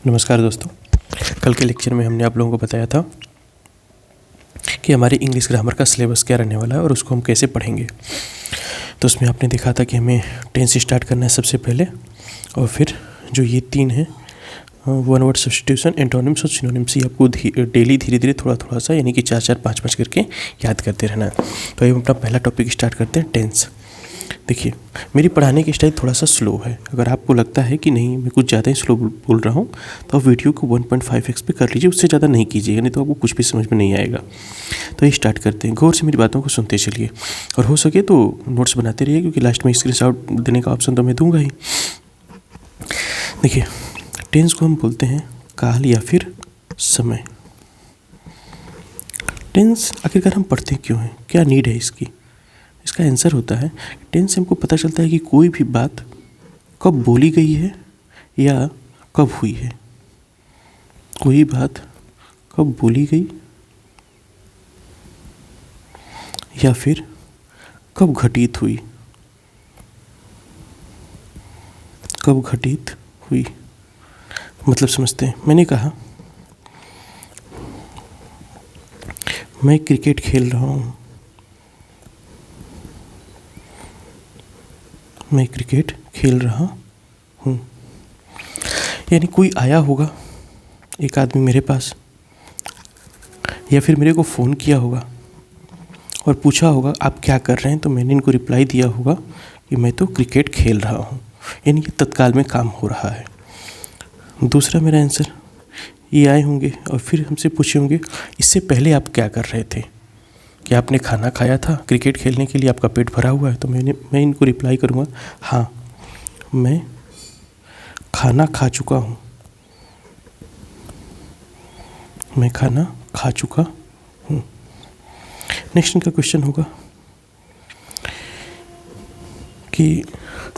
नमस्कार दोस्तों। कल के लेक्चर में हमने आप लोगों को बताया था कि हमारी इंग्लिश ग्रामर का सिलेबस क्या रहने वाला है और उसको हम कैसे पढ़ेंगे। तो उसमें आपने देखा था कि हमें टेंस स्टार्ट करना है सबसे पहले, और फिर जो ये तीन है वन वर्ड सब्स्टिट्यूशन, एंटोनिम्स और सिनोनिम्स, ये आपको डेली धीरे धीरे थोड़ा सा यानी कि 4-4, 5-5 करके याद करते रहना है। तो अब हम अपना पहला टॉपिक स्टार्ट करते हैं, टेंस। देखिए, मेरी पढ़ाने की स्टाइल थोड़ा सा स्लो है। अगर आपको लगता है कि नहीं मैं कुछ ज़्यादा ही स्लो बोल रहा हूँ तो आप वीडियो को 1.5x पे कर लीजिए, उससे ज़्यादा नहीं कीजिएगा, नहीं तो आपको कुछ भी समझ में नहीं आएगा। तो ये स्टार्ट करते हैं। गौर से मेरी बातों को सुनते चलिए और हो सके तो नोट्स बनाते रहिए, क्योंकि लास्ट में स्क्रीनशॉट देने का ऑप्शन तो मैं दूंगा ही। देखिए, टेंस को हम बोलते हैं काल या फिर समय। टेंस आखिरकार हम पढ़ते क्यों हैं, क्या नीड है इसकी? इसका आंसर होता है, टेंस से हमको पता चलता है कि कोई भी बात कब बोली गई है या कब हुई है। कोई बात कब बोली गई या फिर कब घटित हुई। कब घटित हुई मतलब समझते हैं। मैंने कहा मैं क्रिकेट खेल रहा हूँ, मैं क्रिकेट खेल रहा हूँ, यानी कोई आया होगा, एक आदमी मेरे पास, या फिर मेरे को फ़ोन किया होगा और पूछा होगा आप क्या कर रहे हैं, तो मैंने इनको रिप्लाई दिया होगा कि मैं तो क्रिकेट खेल रहा हूँ, यानी ये तत्काल में काम हो रहा है। दूसरा मेरा आंसर, ये आए होंगे और फिर हमसे पूछे होंगे इससे पहले आप क्या कर रहे थे, कि आपने खाना खाया था, क्रिकेट खेलने के लिए आपका पेट भरा हुआ है, तो मैं इनको रिप्लाई करूँगा हाँ मैं खाना खा चुका हूँ, मैं खाना खा चुका हूँ। नेक्स्ट इनका क्वेश्चन होगा कि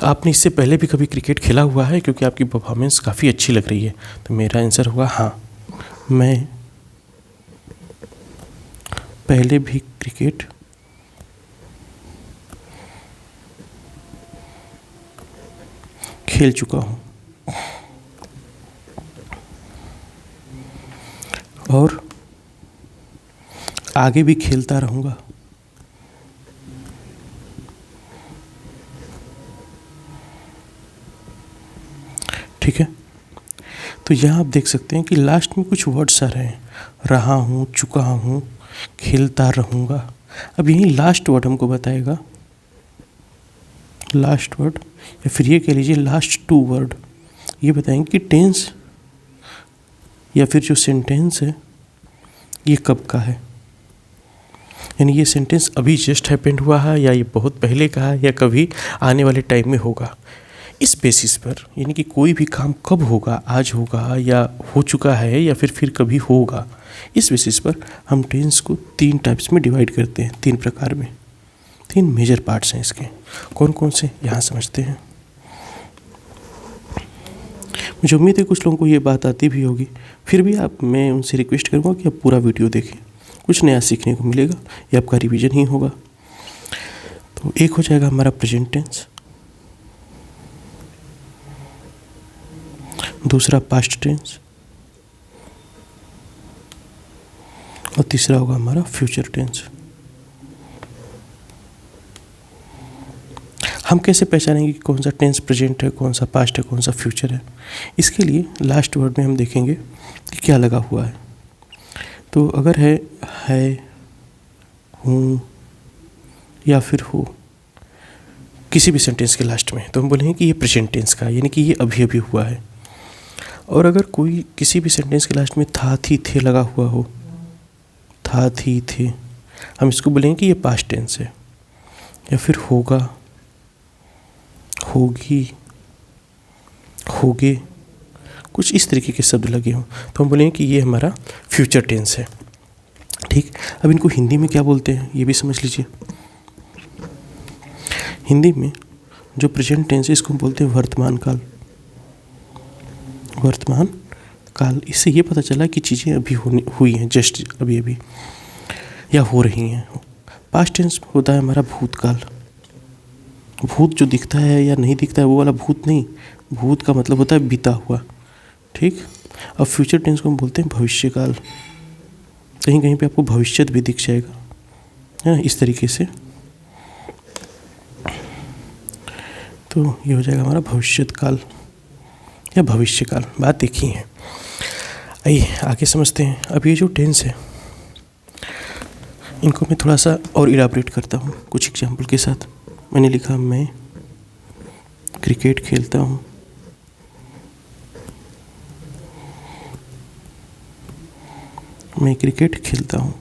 आपने इससे पहले भी कभी क्रिकेट खेला हुआ है, क्योंकि आपकी परफॉर्मेंस काफ़ी अच्छी लग रही है। तो मेरा आंसर होगा हाँ मैं पहले भी क्रिकेट खेल चुका हूँ और आगे भी खेलता रहूँगा। ठीक है, तो यहाँ आप देख सकते हैं कि लास्ट में कुछ वर्ड्स आ रहे हैं, रहा हूँ, चुका हूँ, खेलता रहूँगा। अब यही लास्ट वर्ड हमको बताएगा, लास्ट वर्ड या फिर ये कह लीजिए लास्ट 2 वर्ड ये बताएंगे कि टेंस या फिर जो सेंटेंस है ये कब का है, यानी ये सेंटेंस अभी जस्ट हैपेंड हुआ है या ये बहुत पहले का है या कभी आने वाले टाइम में होगा। इस बेसिस पर, यानी कि कोई भी काम कब होगा, आज होगा या हो चुका है या फिर कभी होगा, इस बेसिस पर हम टेंस को 3 टाइप्स में डिवाइड करते हैं, 3 प्रकार में। 3 मेजर पार्ट्स हैं इसके। कौन कौन से यहाँ समझते हैं। मुझे उम्मीद है कुछ लोगों को ये बात आती भी होगी, फिर भी मैं उनसे रिक्वेस्ट करूँगा कि आप पूरा वीडियो देखें, कुछ नया सीखने को मिलेगा, ये आपका रिवीजन ही होगा। तो एक हो जाएगा हमारा प्रेजेंट टेंस, दूसरा पास्ट टेंस और तीसरा होगा हमारा फ्यूचर टेंस। हम कैसे पहचानेंगे कि कौन सा टेंस प्रेजेंट है, कौन सा पास्ट है, कौन सा फ्यूचर है? इसके लिए लास्ट वर्ड में हम देखेंगे कि क्या लगा हुआ है। तो अगर है, हूँ या फिर हो किसी भी सेंटेंस के लास्ट में, तो हम बोलेंगे कि ये प्रेजेंट टेंस का, यानी कि ये अभी अभी हुआ है। और अगर कोई किसी भी सेंटेंस के लास्ट में था, थी, थे लगा हुआ हो, था, थी, थे, हम इसको बोलेंगे कि ये पास्ट टेंस है। या फिर होगा, होगी, होगे, कुछ इस तरीके के शब्द लगे हों, तो हम बोलेंगे कि ये हमारा फ्यूचर टेंस है। ठीक, अब इनको हिंदी में क्या बोलते हैं ये भी समझ लीजिए। हिंदी में जो प्रेजेंट टेंस है इसको बोलते हैं वर्तमान काल। वर्तमान काल, इससे ये पता चला कि चीज़ें अभी हुई हैं, जस्ट अभी अभी या हो रही हैं। पास्ट टेंस होता है हमारा भूतकाल। भूत जो दिखता है या नहीं दिखता है वो वाला भूत नहीं, भूत का मतलब होता है बीता हुआ। ठीक, अब फ्यूचर टेंस को हम बोलते हैं भविष्यकाल। कहीं कहीं पे आपको भविष्यत भी दिख जाएगा, है ना, इस तरीके से। तो ये हो जाएगा हमारा भविष्यत काल या भविष्यकाल। बात देखी है। आइए आगे समझते हैं। अब ये जो टेंस है इनको मैं थोड़ा सा और इलाबरेट करता हूँ कुछ एग्जाम्पल के साथ। मैंने लिखा मैं क्रिकेट खेलता हूँ। मैं क्रिकेट खेलता हूँ।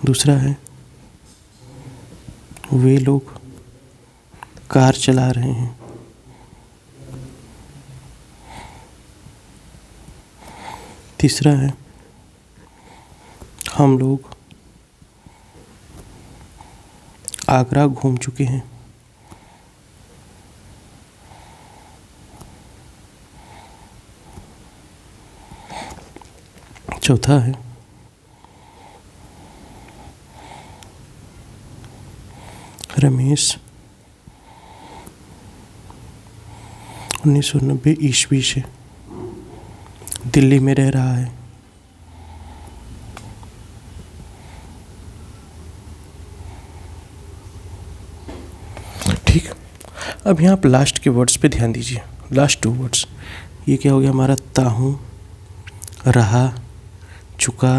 दूसरा है वे लोग कार चला रहे हैं। तीसरा है हम लोग आगरा घूम चुके हैं। चौथा है रमेश 1990 ईस्वी से दिल्ली में रह रहा है। ठीक। अब यहाँ आप लास्ट के वर्ड्स पे ध्यान दीजिए। लास्ट 2 वर्ड्स, ये क्या हो गया हमारा? ताहूँ, रहा, चुका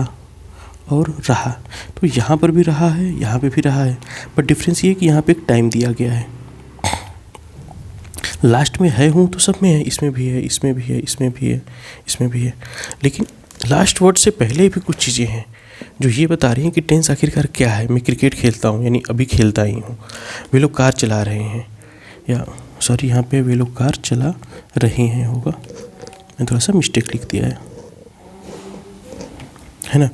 और रहा। तो यहाँ पर भी रहा है, यहाँ पे भी रहा है, बट डिफरेंस ये है कि यहाँ पे एक टाइम दिया गया है। लास्ट में है हूँ तो सब में है, इसमें भी है, इसमें भी है, इसमें भी है, इसमें भी है। लेकिन लास्ट वर्ड से पहले भी कुछ चीज़ें हैं जो ये बता रही हैं कि टेंस आखिरकार क्या है। मैं क्रिकेट खेलता हूँ यानी अभी खेलता ही हूँ। वे लोग कार चला रहे हैं, या सॉरी यहाँ पे वे लोग कार चला रहे हैं होगा, मैं थोड़ा सा मिस्टेक लिख दिया है ना।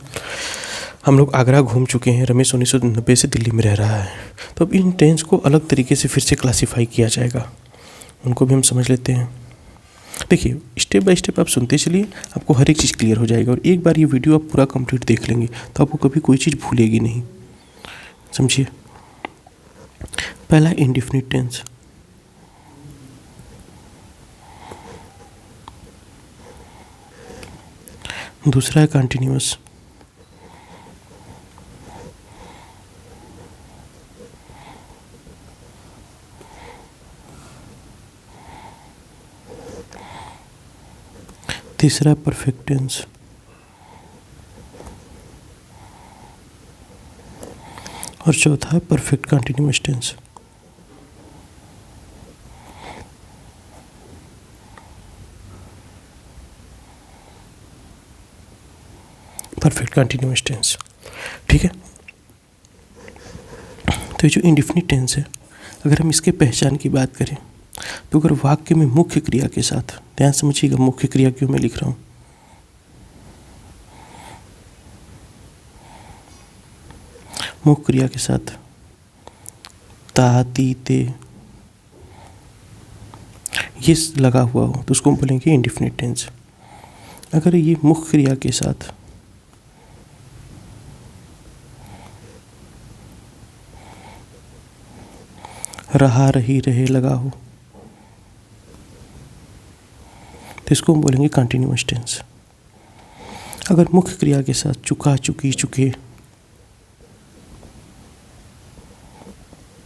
हम लोग आगरा घूम चुके हैं। रमेश 1990 से दिल्ली में रह रहा है। तो अब इन टेंस को अलग तरीके से फिर से क्लासीफाई किया जाएगा, उनको भी हम समझ लेते हैं। देखिए स्टेप बाय स्टेप आप सुनते चलिए, आपको हर एक चीज़ क्लियर हो जाएगा। और एक बार ये वीडियो आप पूरा कंप्लीट देख लेंगे तो आपको कभी कोई चीज़ भूलेगी नहीं। समझिए, पहला इंडेफिनिट टेंस, दूसरा है कंटिन्यूअस, तीसरा परफेक्ट टेंस, और चौथा है perfect continuous tense. Perfect continuous tense, ठीक है। तो ये जो इंडेफिनिट टेंस है, अगर हम इसके पहचान की बात करें तो अगर वाक्य में मुख्य क्रिया के साथ, ध्यान समझिएगा मुख्य क्रिया क्यों मैं लिख रहा हूँ, मुख्य क्रिया के साथ ता, ती, ते ये लगा हुआ हो तो उसको हम बोलेंगे इंडेफिनिट टेंस। अगर ये मुख्य क्रिया के साथ रहा, रही, रहे लगा हो तो इसको हम बोलेंगे कंटिन्यूअस टेंस। अगर मुख्य क्रिया के साथ चुका, चुकी, चुके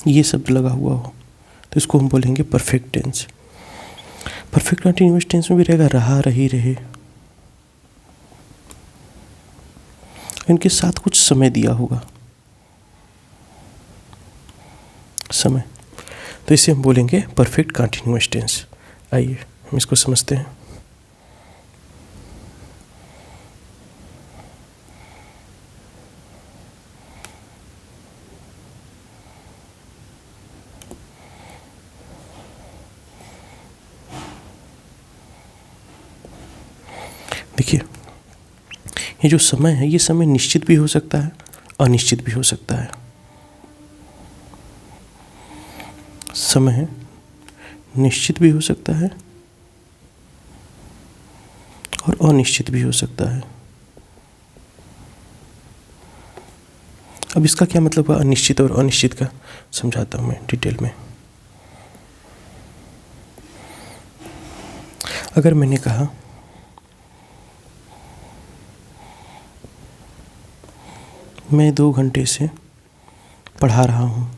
ये शब्द लगा हुआ हो तो इसको हम बोलेंगे perfect tense. Perfect continuous tense में भी रहेगा रहा, रही, रहे, इनके साथ कुछ समय दिया होगा, समय, तो इसे हम बोलेंगे परफेक्ट कंटिन्यूअस टेंस। आइए हम इसको समझते हैं। देखिए ये जो समय है, ये समय निश्चित भी हो सकता है, अनिश्चित भी हो सकता है। समय निश्चित भी हो सकता है और अनिश्चित भी हो सकता है। अब इसका क्या मतलब है अनिश्चित और अनिश्चित का, समझाता हूँ मैं डिटेल में। अगर मैंने कहा मैं 2 घंटे से पढ़ा रहा हूँ।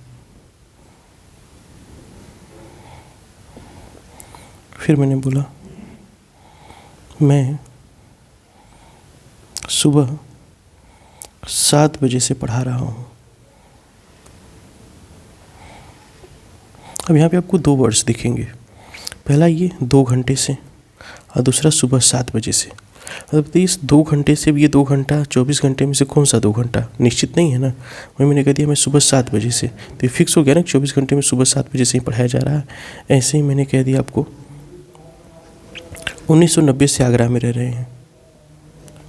फिर मैंने बोला मैं सुबह 7 बजे से पढ़ा रहा हूँ। अब यहाँ पे आपको 2 वर्ड्स दिखेंगे, पहला ये 2 घंटे से और दूसरा सुबह 7 बजे से। अब इस 2 घंटे से भी ये 2 घंटा 24 घंटे में से कौन सा 2 घंटा, निश्चित नहीं है ना। वही मैंने कह दिया मैं सुबह 7 बजे से, तो ये फिक्स हो गया ना 24 घंटे में सुबह 7 बजे से ही पढ़ाया जा रहा है। ऐसे ही मैंने कह दिया आपको 1990 से आगरा में रह रहे हैं,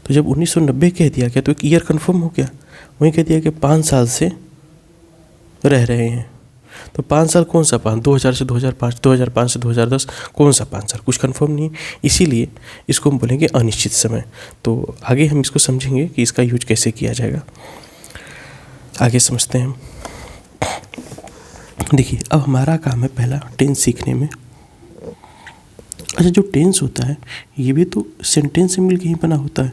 तो जब 1990 कह दिया क्या तो एक ईयर कंफर्म हो गया। वहीं कह दिया कि 5 साल से रह रहे हैं, तो 5 साल कौन सा 5, 2000 से 2005, 2005 से 2010, कौन सा 5 साल, कुछ कंफर्म नहीं। इसीलिए इसको हम बोलेंगे अनिश्चित समय। तो आगे हम इसको समझेंगे कि इसका यूज कैसे किया जाएगा, आगे समझते हैं हम। देखिए अब हमारा काम है पहला टेंस सीखने में। अच्छा, जो टेंस होता है ये भी तो सेंटेंस से मिलकर ही बना होता है,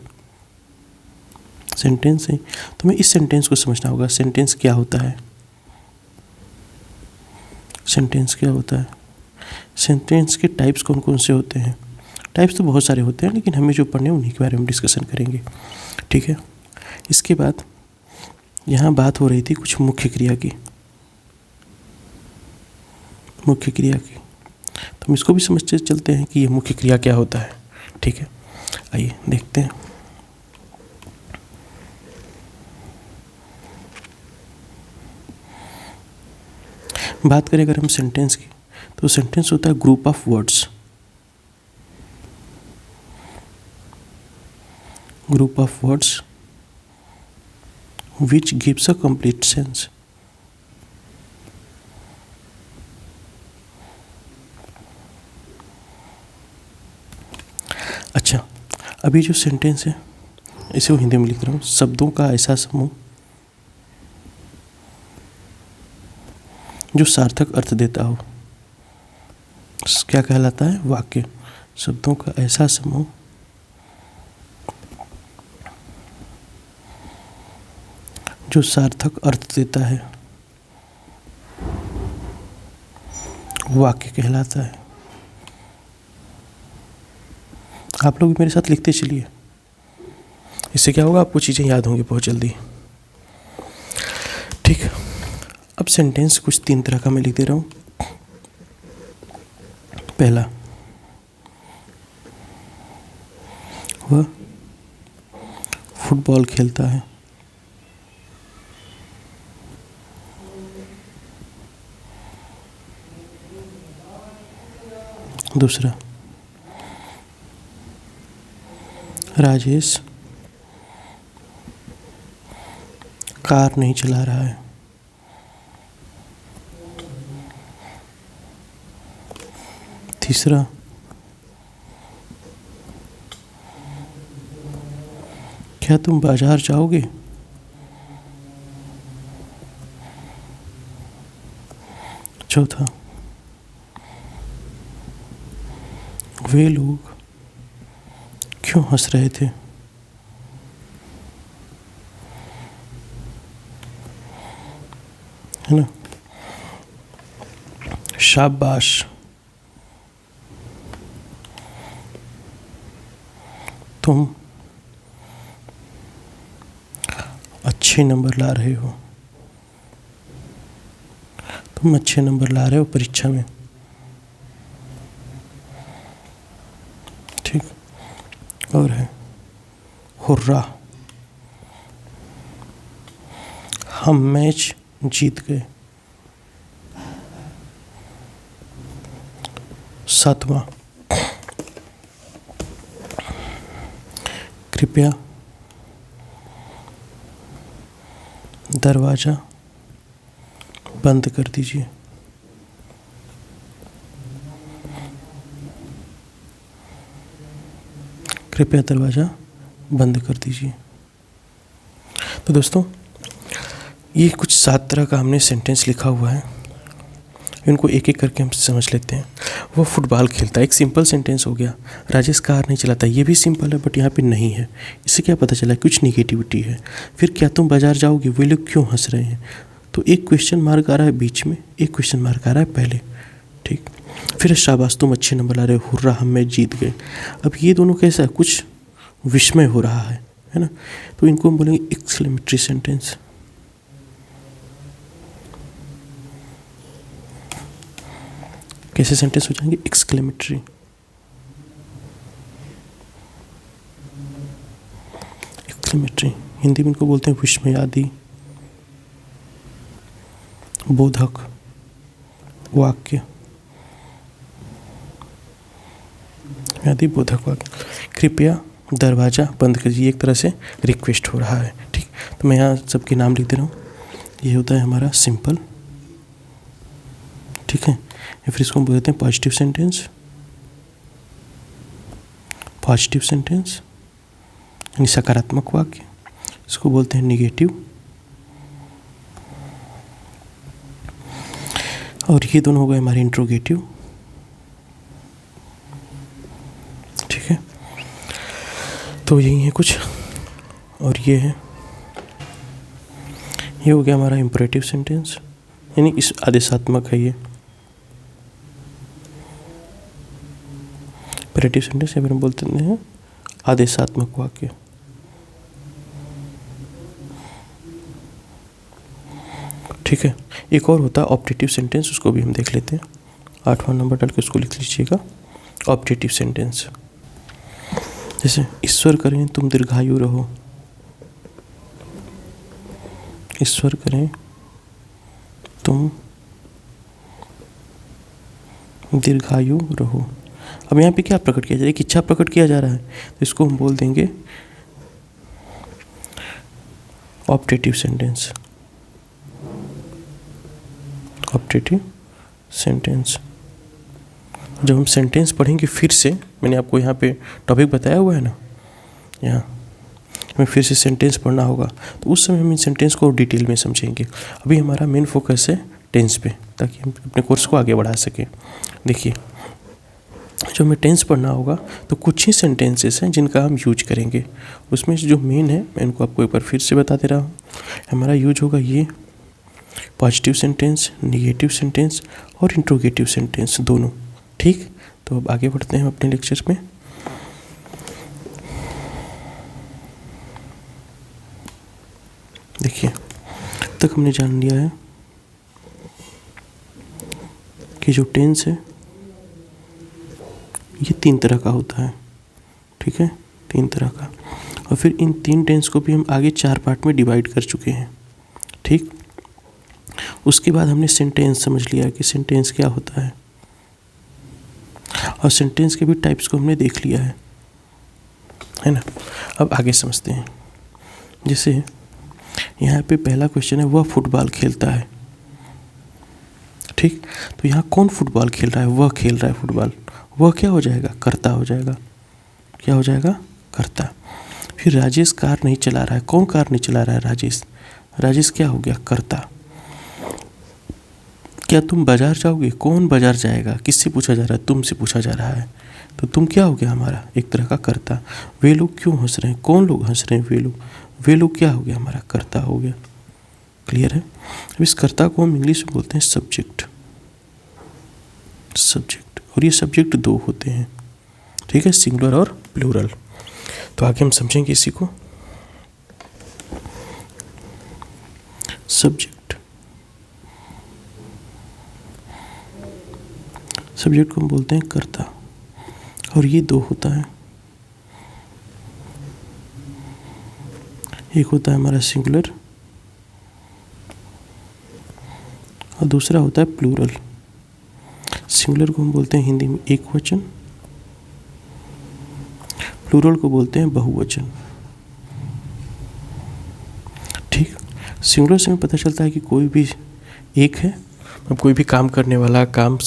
सेंटेंस है। तो मैं इस सेंटेंस को समझना होगा, सेंटेंस क्या होता है, सेंटेंस क्या होता है, सेंटेंस के टाइप्स कौन कौन से होते हैं। टाइप्स तो बहुत सारे होते हैं, लेकिन हमें जो पढ़ने हैं उन्हीं के बारे में डिस्कशन करेंगे, ठीक है। इसके बाद यहाँ बात हो रही थी कुछ मुख्य क्रिया की, मुख्य क्रिया की। तो हम इसको भी समझते चलते हैं कि ये मुख्य क्रिया क्या होता है, ठीक है। आइए देखते हैं। बात करें अगर हम सेंटेंस की, तो सेंटेंस होता है group of words, group of words which gives a complete sense. अच्छा, अभी जो सेंटेंस है इसे वो हिंदी में लिख रहा हूँ, शब्दों का ऐसा समूह जो सार्थक अर्थ देता हो, क्या कहलाता है, वाक्य। शब्दों का ऐसा समूह जो सार्थक अर्थ देता है, वाक्य कहलाता है। आप लोग भी मेरे साथ लिखते चलिए, इससे क्या होगा, आपको चीज़ें याद होंगी बहुत जल्दी, ठीक। अब सेंटेंस कुछ 3 तरह का मैं लिख दे रहा हूँ। पहला, वह फुटबॉल खेलता है। दूसरा, राजेश कार नहीं चला रहा है। तीसरा, क्या तुम बाजार जाओगे। चौथा, वे लोग क्यों हंस रहे थे। है ना, शाबाश, तुम अच्छे नंबर ला रहे हो, तुम अच्छे नंबर ला रहे हो परीक्षा में, ठीक। और है हुर्रा, हम मैच जीत गए। 7वां, कृपया दरवाज़ा बंद कर दीजिए। कृपया दरवाज़ा बंद कर दीजिए। तो दोस्तों, ये कुछ 7 तरह का हमने सेंटेंस लिखा हुआ है, इनको एक एक करके हम समझ लेते हैं। वो फुटबॉल खेलता है, एक सिंपल सेंटेंस हो गया। राजेश कार नहीं चलाता, ये भी सिंपल है बट यहाँ पे नहीं है। इससे क्या पता चला, कुछ निगेटिविटी है। फिर क्या तुम बाजार जाओगे, वे लोग क्यों हंस रहे हैं। तो एक क्वेश्चन मार्क आ रहा है बीच में, एक क्वेश्चन मार्क आ रहा है पहले। ठीक, फिर शाबाश तुम अच्छे नंबर ला रहे हो, हुर्रा हम मैच जीत गए। अब ये दोनों कैसा है, कुछ विस्मय हो रहा है ना। तो इनको हम बोलेंगे एक्सक्लेमेटरी सेंटेंस। कैसे सेंटेंस हो जाएंगे, एक्सक्लेमेटरी। एक्सक्लेमेटरी हिंदी में इनको बोलते हैं विस्मयादि बोधक वाक्य, आदि बोधक वाक्य। कृपया दरवाज़ा बंद कीजिए, एक तरह से रिक्वेस्ट हो रहा है। ठीक, तो मैं यहाँ सबके नाम लिख दे रहा हूँ। ये होता है हमारा सिंपल, ठीक है। या फिर इसको हम बोलते हैं पॉजिटिव सेंटेंस। पॉजिटिव सेंटेंस यानी सकारात्मक वाक्य। इसको बोलते हैं निगेटिव। और ये दोनों हो गए हमारे इंट्रोगेटिव। ठीक है, तो यही है कुछ। और ये है, ये हो गया हमारा इम्परेटिव सेंटेंस, यानी इस आदेशात्मक है ये इम्परेटिव सेंटेंस, या फिर हम बोलते हैं आदेशात्मक वाक्य। ठीक है, एक और होता है ऑप्टेटिव सेंटेंस, उसको भी हम देख लेते हैं। 8वां नंबर डाल के उसको लिख लीजिएगा, ऑप्टेटिव सेंटेंस। जैसे ईश्वर करें तुम दीर्घायु रहो, ईश्वर करें तुम दीर्घायु रहो। अब यहाँ पे क्या प्रकट किया जा रहा है, एक इच्छा प्रकट किया जा रहा है, तो इसको हम बोल देंगे ऑप्टेटिव सेंटेंस। Optative sentence. जब हम सेंटेंस पढ़ेंगे फिर से, मैंने आपको यहाँ पे टॉपिक बताया हुआ है ना, यहाँ हमें फिर से सेंटेंस पढ़ना होगा, तो उस समय हम इन सेंटेंस को डिटेल में समझेंगे। अभी हमारा मेन फोकस है टेंस पे, ताकि हम अपने कोर्स को आगे बढ़ा सकें। देखिए, जब हमें टेंस पढ़ना होगा तो कुछ ही सेंटेंसेस हैं जिनका हम यूज करेंगे। उसमें जो मेन है, मैं इनको आपको एक बार फिर से बता दे रहा हूँ। हमारा यूज होगा ये पॉजिटिव सेंटेंस, निगेटिव सेंटेंस और इंट्रोगेटिव सेंटेंस दोनों। ठीक, तो अब आगे बढ़ते हैं अपने लेक्चर में। देखिए, अब तक हमने जान लिया है कि जो टेंस है ये 3 तरह का होता है। ठीक है, 3 तरह का। और फिर इन 3 टेंस को भी हम आगे 4 पार्ट में डिवाइड कर चुके हैं। ठीक, उसके बाद हमने सेंटेंस समझ लिया कि सेंटेंस क्या होता है, और सेंटेंस के भी टाइप्स को हमने देख लिया है ना। अब आगे समझते हैं। जैसे यहाँ पे पहला क्वेश्चन है, वह फुटबॉल खेलता है। ठीक, तो यहाँ कौन फुटबॉल खेल रहा है, वह खेल रहा है फुटबॉल। वह क्या हो जाएगा, कर्ता हो जाएगा। क्या हो जाएगा, कर्ता। फिर राजेश कार नहीं चला रहा है, कौन कार नहीं चला रहा है, राजेश। राजेश क्या हो गया, कर्ता। क्या तुम बाजार जाओगे, कौन बाजार जाएगा, किससे पूछा जा रहा है, तुमसे पूछा जा रहा है, तो तुम क्या हो गया हमारा, एक तरह का कर्ता। वे लोग क्यों हंस रहे हैं, कौन लोग हंस रहे हैं, वे लोग। वे लोग क्या हो गया, हमारा कर्ता हो गया। क्लियर है। अब इस कर्ता को हम इंग्लिश में बोलते हैं सब्जेक्ट। सब्जेक्ट, और ये सब्जेक्ट 2 होते हैं। ठीक है, सिंगुलर और प्लूरल। तो आगे हम समझेंगे इसी को। सब्जेक्ट, सब्जेक्ट को हम बोलते हैं कर्ता, और ये 2 होता है। एक होता है हमारा सिंगुलर और दूसरा होता है प्लूरल। सिंगुलर को हम बोलते हैं हिंदी में एक वचन, प्लूरल को बोलते हैं बहुवचन। ठीक, सिंगुलर से हमें पता चलता है कि कोई भी एक है, अब कोई भी काम करने वाला, काम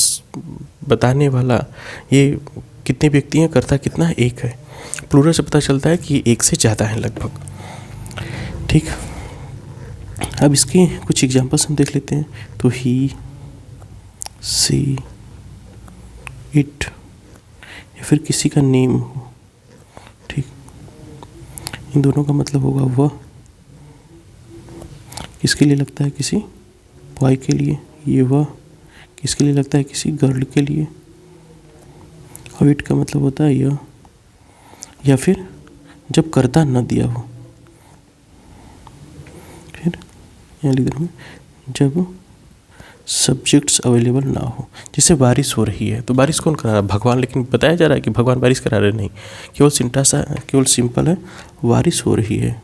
बताने वाला, ये कितने व्यक्ति हैं, कर्ता कितना है, एक है। प्लूरल से पता चलता है कि एक से ज़्यादा है लगभग। ठीक, अब इसके कुछ एग्जांपल्स हम देख लेते हैं। तो ही, सी, इट या फिर किसी का नेम हो, ठीक, इन दोनों का मतलब होगा वह। किसके लिए लगता है? किसी बॉय के लिए, ये वह। किसके लिए लगता है? किसी गर्ल के लिए। और इट का मतलब होता है यह, या फिर जब करता न दिया हो। फिर यहाँ लिख दूँ, जब सब्जेक्ट्स अवेलेबल ना हो। जैसे बारिश हो रही है तो बारिश कौन करा रहा है? भगवान। लेकिन बताया जा रहा है कि भगवान बारिश करा रहे नहीं, केवल केवल सिंपल है, बारिश हो रही है,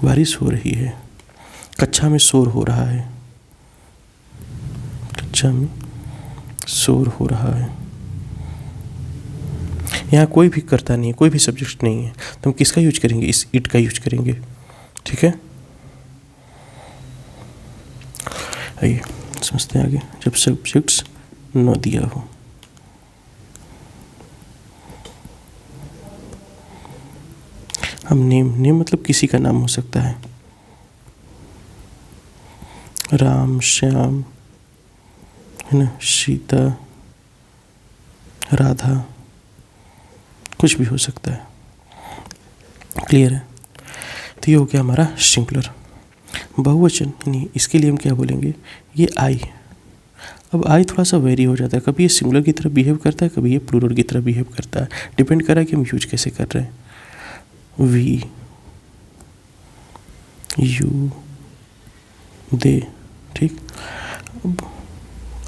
बारिश हो रही है। कक्षा में शोर हो रहा है, कक्षा में शोर हो रहा है। यहाँ कोई भी कर्ता नहीं है, कोई भी सब्जेक्ट नहीं है, तो हम किसका यूज करेंगे? इस इट का यूज करेंगे। ठीक है, आइए समझते हैं आगे। जब सब्जेक्ट्स न दिया हो, हम नेम मतलब किसी का नाम हो सकता है, राम, श्याम, है ना, सीता, राधा, कुछ भी हो सकता है। क्लियर है? तो ये हो गया हमारा सिंगुलर। बहुवचन यानी इसके लिए हम क्या बोलेंगे? ये आई। अब आई थोड़ा सा वेरी हो जाता है, कभी ये सिंगुलर की तरह बिहेव करता है, कभी ये प्लूरल की तरह बिहेव करता है। डिपेंड कर रहा है कि हम यूज कैसे कर रहे हैं। वी, यू, दे, ठीक। अब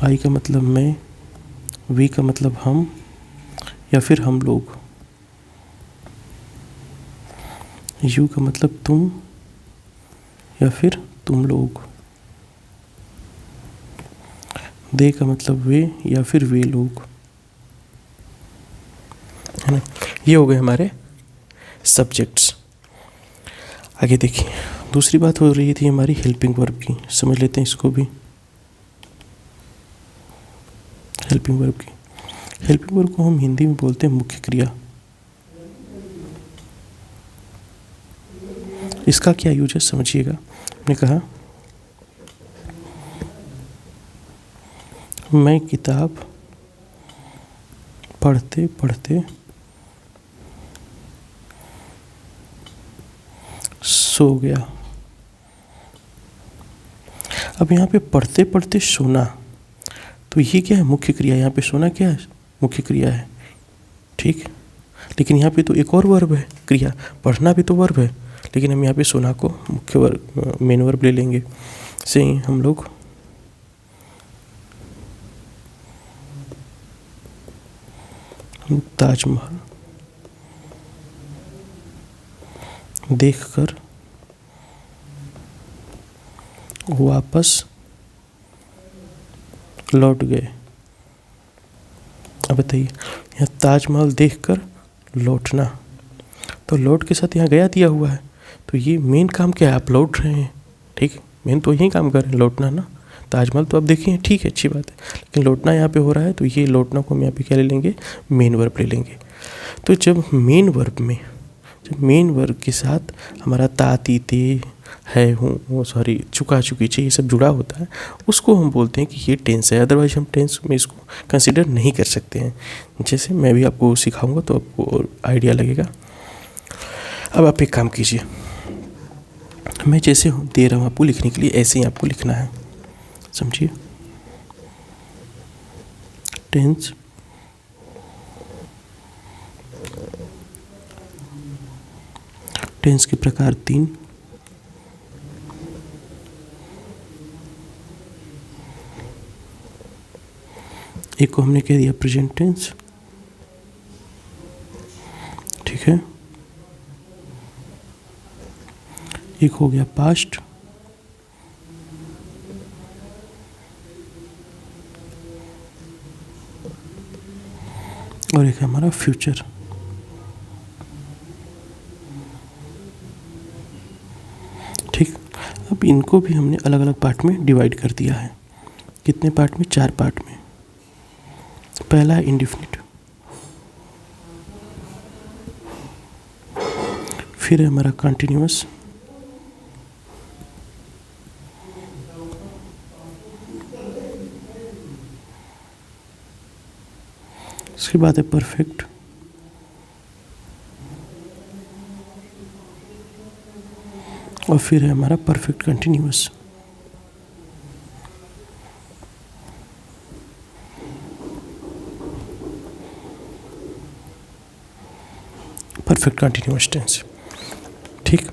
आई का मतलब मैं, वी का मतलब हम या फिर हम लोग, यू का मतलब तुम या फिर तुम लोग, दे का मतलब वे या फिर वे लोग, है ना। ये हो गए हमारे सब्जेक्ट्स। आगे देखिए, दूसरी बात हो रही थी हमारी हेल्पिंग वर्ब की, समझ लेते हैं इसको भी। हेल्पिंग वर्ब की, हेल्पिंग वर्ब को हम हिंदी में बोलते हैं मुख्य क्रिया। इसका क्या यूज है समझिएगा। मैंने कहा मैं किताब पढ़ते पढ़ते सो गया। अब यहाँ पे पढ़ते पढ़ते सोना, तो ये क्या है? मुख्य क्रिया। यहाँ पे सोना क्या है? मुख्य क्रिया है, ठीक। लेकिन यहाँ पे तो एक और वर्ब है, क्रिया। पढ़ना भी तो वर्ब है, लेकिन हम यहाँ पे सोना को मुख्य वर्ब, मेन वर्ब ले लेंगे। से ही हम लोग ताजमहल देखकर वापस लौट गए। अब बताइए, यहाँ ताजमहल देखकर लौटना, तो लौट के साथ यहाँ गया दिया हुआ है, तो ये मेन काम क्या है? आप लौट रहे हैं, ठीक। मेन तो यही काम कर रहे हैं, लौटना ना। ताजमहल तो आप देखिए, ठीक है, अच्छी बात है, लेकिन लौटना यहाँ पे हो रहा है, तो ये लौटना को हम यहाँ पे क्या ले लेंगे? मेन वर्ब ले लेंगे। तो जब मेन वर्ब के साथ हमारा ता, ती, ते, है, हूँ, सॉरी, चुका, चुकी, ये सब जुड़ा होता है, उसको हम बोलते हैं कि ये टेंस है। अदरवाइज हम टेंस में इसको कंसिडर नहीं कर सकते हैं। जैसे मैं भी आपको सिखाऊंगा तो आपको आइडिया लगेगा। अब आप एक काम कीजिए, मैं जैसे दे रहा हूँ आपको लिखने के लिए, ऐसे ही आपको लिखना है, समझिए। टेंस, टेंस के प्रकार 3। एक को हमने कह दिया प्रेजेंट टेंस, ठीक है। एक हो गया पास्ट, और एक है हमारा फ्यूचर। ठीक। अब इनको भी हमने अलग अलग पार्ट में डिवाइड कर दिया है। कितने पार्ट में? 4 पार्ट में। पहला है इंडेफिनिट, फिर है हमारा कंटिन्यूअस, इसके बाद है परफेक्ट, और फिर है हमारा perfect continuous. Perfect continuous tense. ठीक,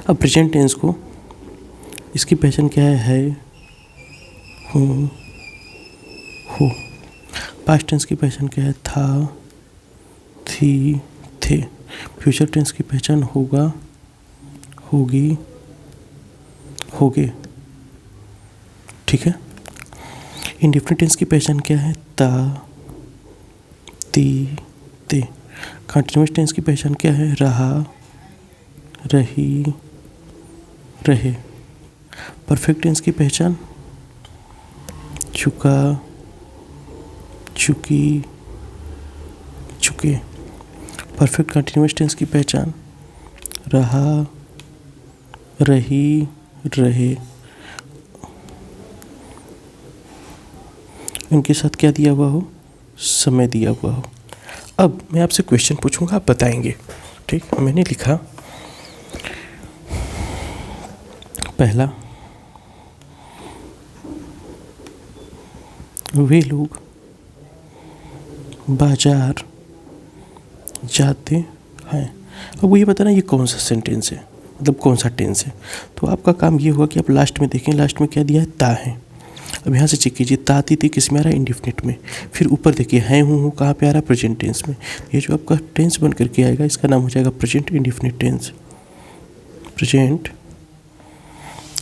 अब प्रेजेंट टेंस को, इसकी पहचान क्या है हूँ, हो। पास्ट टेंस की पहचान क्या है? था, थी, थे। फ्यूचर टेंस की पहचान होगा, होगी, होगे। ठीक है। इंडेफिनिट टेंस की पहचान क्या है? ता, ती, ते। कंटिन्यूअस टेंस की पहचान क्या है? रहा, रही, रहे। परफेक्ट टेंस की पहचान चुका, चुकी, चुके। परफेक्ट कंटिन्यूअस टेंस की पहचान रहा, रही, रहे। इनके साथ क्या दिया हुआ हो? समय दिया हुआ हो। अब मैं आपसे क्वेश्चन पूछूंगा, आप बताएंगे। ठीक, मैंने लिखा पहला, वे लोग बाजार जाते हैं। अब वो ये बताना ये कौन सा सेंटेंस है, मतलब कौन सा टेंस है। तो आपका काम ये हुआ कि आप लास्ट में देखें, लास्ट में क्या दिया है? ता है। अब यहाँ से चेक कीजिए, ता, ती, ती किस में आ रहा है? इंडेफिनिट में। फिर ऊपर देखिए है, हूँ, कहाँ पे आ रहा है? प्रेजेंट टेंस में। ये जो आपका टेंस बन करके आएगा, इसका नाम हो जाएगा present indefinite tense. Present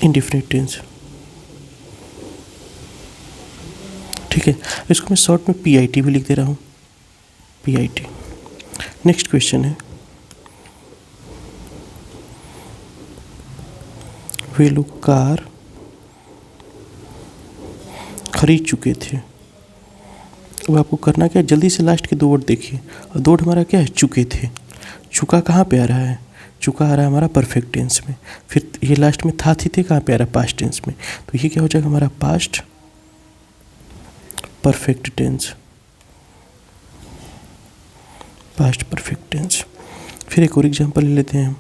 indefinite tense. ठीक है, इसको मैं शॉर्ट में PIT भी लिख दे रहा हूँ, PIT। नेक्स्ट क्वेश्चन है, वे लोग कार खरीद चुके थे। अब आपको करना क्या है? जल्दी से लास्ट के 2 वर्ड देखिए। और 2 वर्ड हमारा क्या है? चुके थे। चुका कहाँ पे आ रहा है? चुका आ रहा है हमारा परफेक्ट टेंस में। फिर ये लास्ट में था, थी, थे कहाँ पे आ रहा है? पास्ट टेंस में। तो ये क्या हो जाएगा हमारा? Past perfect tense. Past perfect tense. फिर एक और एग्जांपल ले लेते हैं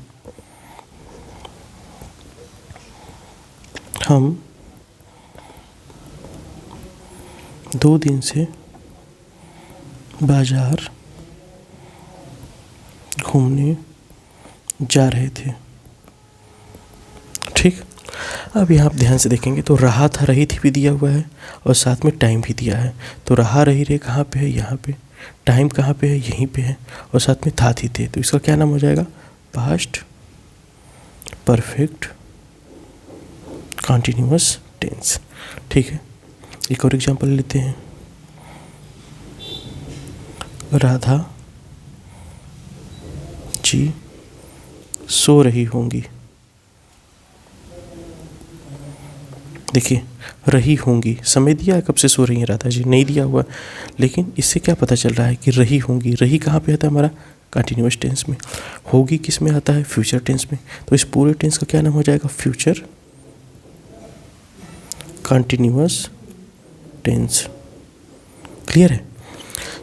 हम 2 दिन से बाजार घूमने जा रहे थे। ठीक, अब यहाँ आप ध्यान से देखेंगे तो रहा था, रही थी भी दिया हुआ है और साथ में टाइम भी दिया है। तो रहा, रही, रहे कहाँ पे है? यहाँ पे। टाइम कहाँ पे है? यहीं पे है। और साथ में था, थी, थे। तो इसका क्या नाम हो जाएगा? Past perfect continuous tense. ठीक है, एक और एग्जांपल लेते हैं, राधा जी सो रही होंगी। देखिए, रही होंगी, समय दिया है कब से सो रही हैं राधा जी? नहीं दिया हुआ, लेकिन इससे क्या पता चल रहा है कि रही होंगी। रही कहाँ पे आता है हमारा? कंटिन्यूअस टेंस में। होगी किस में आता है? फ्यूचर टेंस में। तो इस पूरे टेंस का क्या नाम हो जाएगा? Future continuous tense. क्लियर है?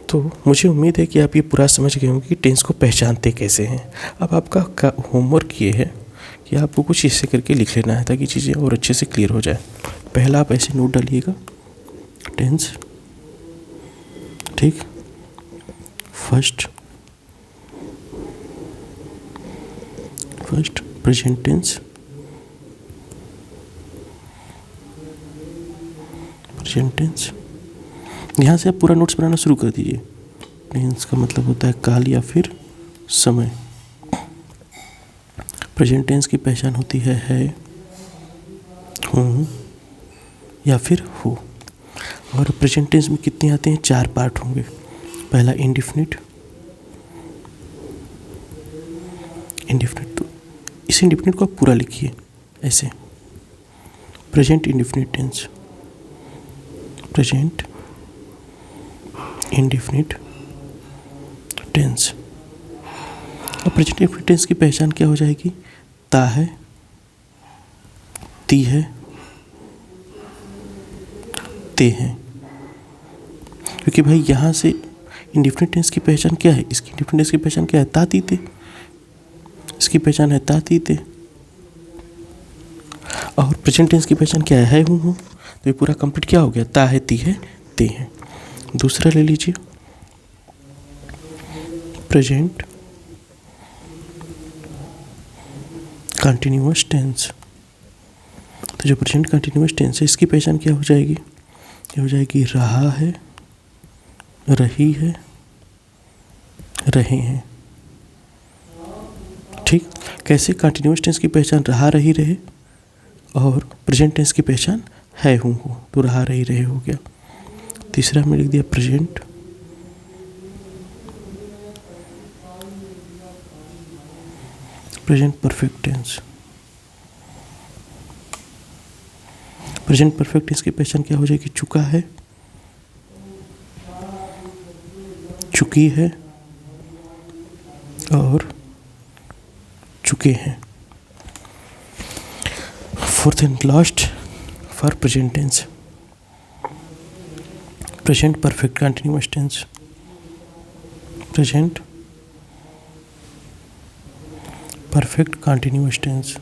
तो मुझे उम्मीद है कि आप ये पूरा समझ गए होंगे कि टेंस को पहचानते कैसे हैं। अब आपका होमवर्क ये है कि आपको कुछ ऐसे करके लिख लेना है ताकि चीज़ें और अच्छे से क्लियर हो जाए। पहला आप ऐसे नोट डालिएगा, टेंस। ठीक, first present tense, present tense. यहाँ से आप पूरा नोट्स बनाना शुरू कर दीजिए। टेंस का मतलब होता है काल या फिर समय। प्रेजेंट टेंस की पहचान होती है, हूँ या फिर हो। और प्रेजेंट टेंस में कितने आते हैं? 4 पार्ट होंगे। पहला इंडेफिनिट। तो इस इंडेफिनिट को आप पूरा लिखिए ऐसे, present indefinite tense, present indefinite tense. अब प्रेजेंट इंडेफिनिट टेंस की पहचान क्या हो जाएगी? ता है, ती है, ते हैं। क्योंकि भाई यहाँ से इंडेफिनिट टेंस की पहचान क्या है? इसकी इंडेफिनिट टेंस की पहचान क्या है? ता ती ते। इसकी पहचान है ता ती ते। और प्रेजेंट टेंस की पहचान क्या है हूँ। तो ये पूरा कंप्लीट क्या हो गया? ता है, ती है, ते है। दूसरा ले लीजिए, प्रेजेंट कंटिन्यूअस टेंस। तो जो प्रेजेंट कंटिन्यूअस टेंस है इसकी पहचान क्या हो जाएगी? ये हो जाएगी रहा है, रही है, रहे हैं। ठीक, कैसे? कंटिन्यूअस टेंस की पहचान रहा, रही, रहे और प्रेजेंट टेंस की पहचान है हूँ हो, तो रहा, रही, रहे हो गया। तीसरा हमने लिख दिया present perfect tense. Present perfect tense की पहचान क्या हो जाएगी? चुका है, चुकी है और चुके हैं। Fourth and last for present tense, present perfect continuous tense. Present perfect continuous tense.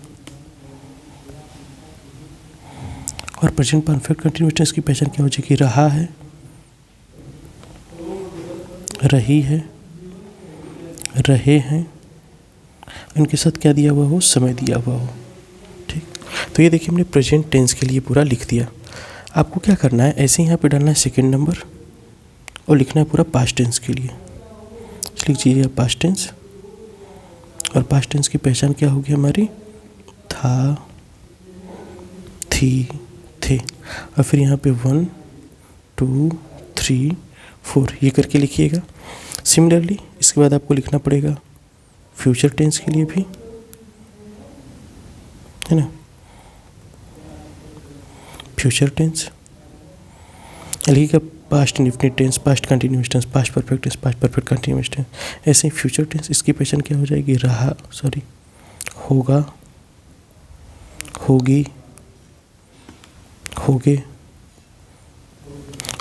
और प्रेजेंट परफेक्ट कंटिन्यूअस टेंस की पहचान क्या हो जाएगी? रहा है, रही है, रहे हैं, इनके साथ क्या दिया हुआ हो? समय दिया हुआ हो। ठीक, तो ये देखिए हमने प्रेजेंट टेंस के लिए पूरा लिख दिया। आपको क्या करना है? ऐसे ही यहाँ पे डालना है सेकंड नंबर और लिखना है पूरा पास्ट टेंस के लिए। लिख दीजिए पास्ट टेंस, और पास्ट टेंस की पहचान क्या होगी हमारी? था, थी, थे। और फिर यहाँ पे 1 2 3 4 ये करके लिखिएगा। सिमिलरली इसके बाद आपको लिखना पड़ेगा फ्यूचर टेंस के लिए भी, है ना। फ्यूचर टेंस लिखिएगा past indefinite tense, past continuous tense, past perfect tense, past perfect continuous tense. ऐसे ही फ्यूचर टेंस, इसकी पहचान क्या हो जाएगी? रहा, सॉरी, होगा, होगी, होगे।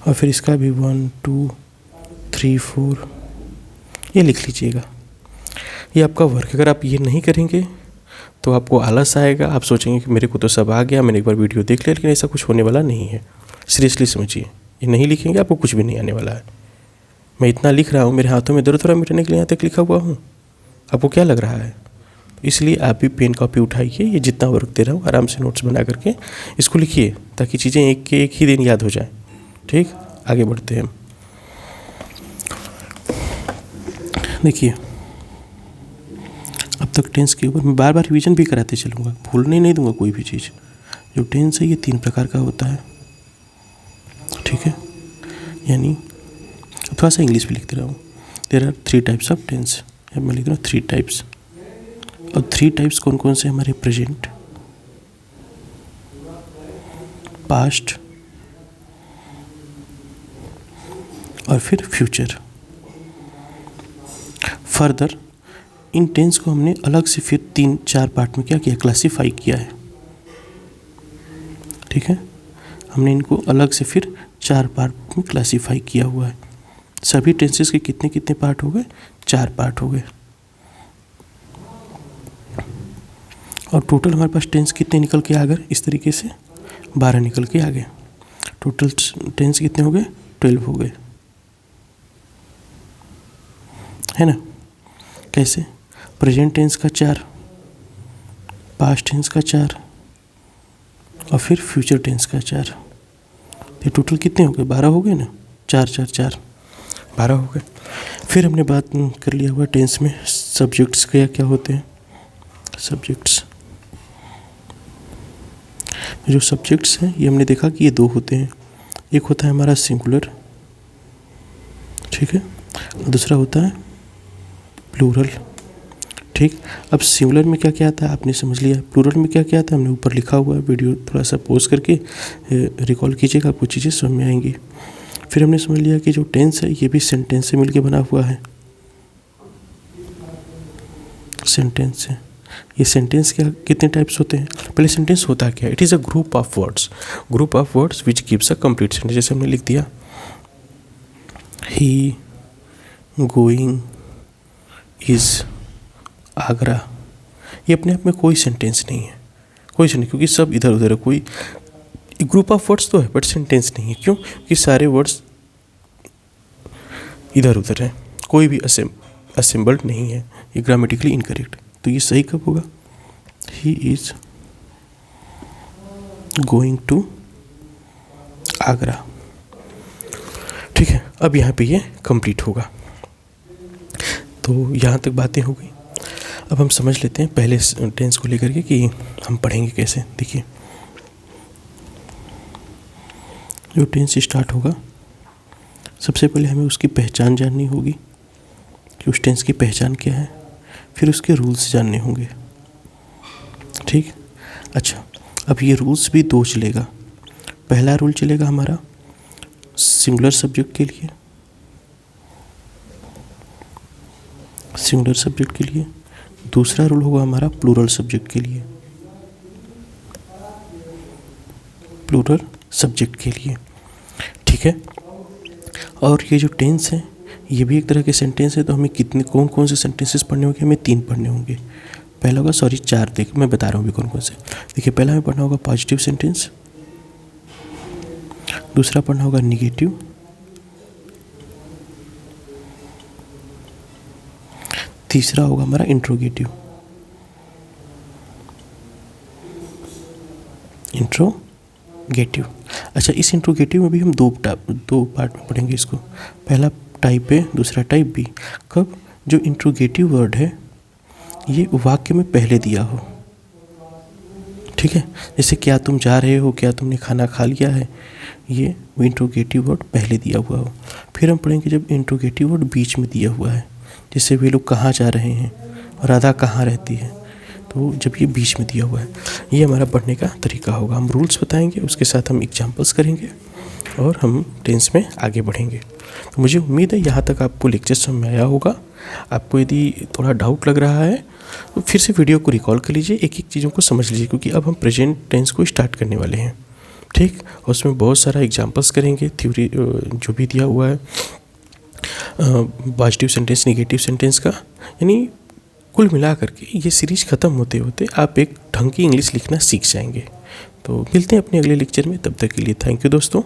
और फिर इसका भी 1 2 3 4 ये लिख लीजिएगा। ये आपका वर्क। अगर आप ये नहीं करेंगे तो आपको आलस आएगा, आप सोचेंगे कि मेरे को तो सब आ गया, मैंने एक बार वीडियो देख लिया, लेकिन ऐसा कुछ होने वाला नहीं है। सीरियसली समझिए, ये नहीं लिखेंगे आपको कुछ भी नहीं आने वाला है। मैं इतना लिख रहा हूँ, मेरे हाथों में दर्द हो रहा है मिटाने के लिए, यहाँ तक लिखा हुआ हूँ। आपको क्या लग रहा है? इसलिए आप भी पेन कॉपी उठाइए, ये जितना वर्क दे रहा हूँ आराम से नोट्स बना करके इसको लिखिए, ताकि चीज़ें एक के एक ही दिन याद हो जाए। ठीक, आगे बढ़ते हैं। देखिए अब तक टेंस के ऊपर मैं बार बार रिवीजन भी कराते चलूँगा, भूलने नहीं दूंगा कोई भी चीज़। जो टेंस है ये 3 प्रकार का होता है। ठीक है, यानी थोड़ा सा इंग्लिश भी लिखते रहा हूँ। There are 3 types of tense. अब मैं लिख रहा हूँ 3 टाइप्स। और 3 टाइप्स कौन कौन से? हमारे प्रेजेंट, पास्ट और फिर फ्यूचर। फर्दर इन टेंस को हमने अलग से फिर 3-4 पार्ट में क्या किया? क्लासीफाई किया है। ठीक है, हमने इनको अलग से फिर 4 पार्ट में क्लासीफाई किया हुआ है। सभी टेंसेस के कितने कितने पार्ट हो गए? 4 पार्ट हो गए। और टोटल हमारे पास टेंस कितने निकल के आ गए? इस तरीके से 12 निकल के आ गए। टोटल टेंस कितने हो गए? 12 हो गए, है ना। कैसे? प्रेजेंट टेंस का 4, पास्ट टेंस का 4 और फिर फ्यूचर टेंस का 4। ये टोटल कितने हो गए? 12 हो गए ना। 4 4 4 12 हो गए। फिर हमने बात कर लिया हुआ टेंस में सब्जेक्ट्स क्या क्या होते हैं। सब्जेक्ट्स, जो सब्जेक्ट्स हैं ये हमने देखा कि ये 2 होते हैं। एक होता है हमारा सिंगुलर, ठीक है, और दूसरा होता है प्लूरल। ठीक, अब सिंगुलर में क्या क्या आता है आपने समझ लिया। प्लूरल में क्या क्या आता है हमने ऊपर लिखा हुआ है। वीडियो थोड़ा सा पॉज करके रिकॉल कीजिएगा, आपको चीज़ें समझ में आएंगी। फिर हमने समझ लिया कि जो टेंस है ये भी सेंटेंस से मिलके बना हुआ है। सेंटेंस है, ये सेंटेंस क्या कितने टाइप्स होते हैं? पहले सेंटेंस होता क्या है? It is a group of words which gives a complete sentence. जैसे हमने लिख दिया ही गोइंग इज़ आगरा, ये अपने आप में कोई सेंटेंस नहीं है, कोई सेंटेंस, क्योंकि सब इधर उधर है, कोई ग्रुप ऑफ वर्ड्स तो है बट सेंटेंस नहीं है। क्यों? कि सारे वर्ड्स इधर उधर हैं, कोई भी असेंबल्ड नहीं है, ये ग्रामेटिकली इनकरेक्ट। तो ये सही कब होगा? He is going to Agra. ठीक है, अब यहाँ पे ये कंप्लीट होगा। तो यहाँ तक बातें हो गई। अब हम समझ लेते हैं पहले टेंस को लेकर के कि हम पढ़ेंगे कैसे। देखिए, जो टेंस स्टार्ट होगा, सबसे पहले हमें उसकी पहचान जाननी होगी कि उस टेंस की पहचान क्या है, फिर उसके रूल्स जानने होंगे। ठीक, अच्छा, अब ये रूल्स भी दो चलेगा। पहला रूल चलेगा हमारा सिंगुलर सब्जेक्ट के लिए, सिंगुलर सब्जेक्ट के लिए। दूसरा रूल होगा हमारा प्लूरल सब्जेक्ट के लिए, प्लूरल सब्जेक्ट के लिए। ठीक है, और ये जो टेंस है ये भी एक तरह के सेंटेंस है। तो हमें कितने कौन कौन से सेंटेंसेस पढ़ने होंगे? हमें 3 पढ़ने होंगे। पहला होगा 4, देख मैं बता रहा हूँ अभी कौन कौन से। देखिए, पहला हमें पढ़ना होगा पॉजिटिव सेंटेंस, दूसरा पढ़ना होगा निगेटिव, तीसरा होगा हमारा इंट्रोगेटिव। इंट्रोगेटिव, अच्छा, इस इंट्रोगेटिव में भी हम दो पार्ट में पढ़ेंगे इसको। पहला टाइप ए, दूसरा टाइप बी। कब? जो इंट्रोगेटिव वर्ड है ये वाक्य में पहले दिया हो। ठीक है, जैसे क्या तुम जा रहे हो, क्या तुमने खाना खा लिया है, ये वो इंट्रोगेटिव वर्ड पहले दिया हुआ हो। फिर हम पढ़ेंगे जब इंट्रोगेटिव वर्ड बीच में दिया हुआ है, जैसे वे लोग कहाँ जा रहे हैं, राधा कहाँ रहती है, तो जब ये बीच में दिया हुआ है, ये हमारा पढ़ने का तरीका होगा। हम रूल्स बताएंगे, उसके साथ हम एग्जाम्पल्स करेंगे और हम टेंस में आगे बढ़ेंगे। तो मुझे उम्मीद है यहाँ तक आपको लेक्चर समझ में आया होगा। आपको यदि थोड़ा डाउट लग रहा है तो फिर से वीडियो को रिकॉल कर लीजिए, एक एक चीज़ों को समझ लीजिए, क्योंकि अब हम प्रेजेंट टेंस को स्टार्ट करने वाले हैं। ठीक, और उसमें बहुत सारा एग्जाम्पल्स करेंगे, थ्योरी जो भी दिया हुआ है, पॉजिटिव सेंटेंस, निगेटिव सेंटेंस का। यानी कुल मिला करके ये सीरीज ख़त्म होते होते आप एक ढंग की इंग्लिश लिखना सीख जाएंगे। तो मिलते हैं अपने अगले लेक्चर में, तब तक के लिए थैंक यू दोस्तों।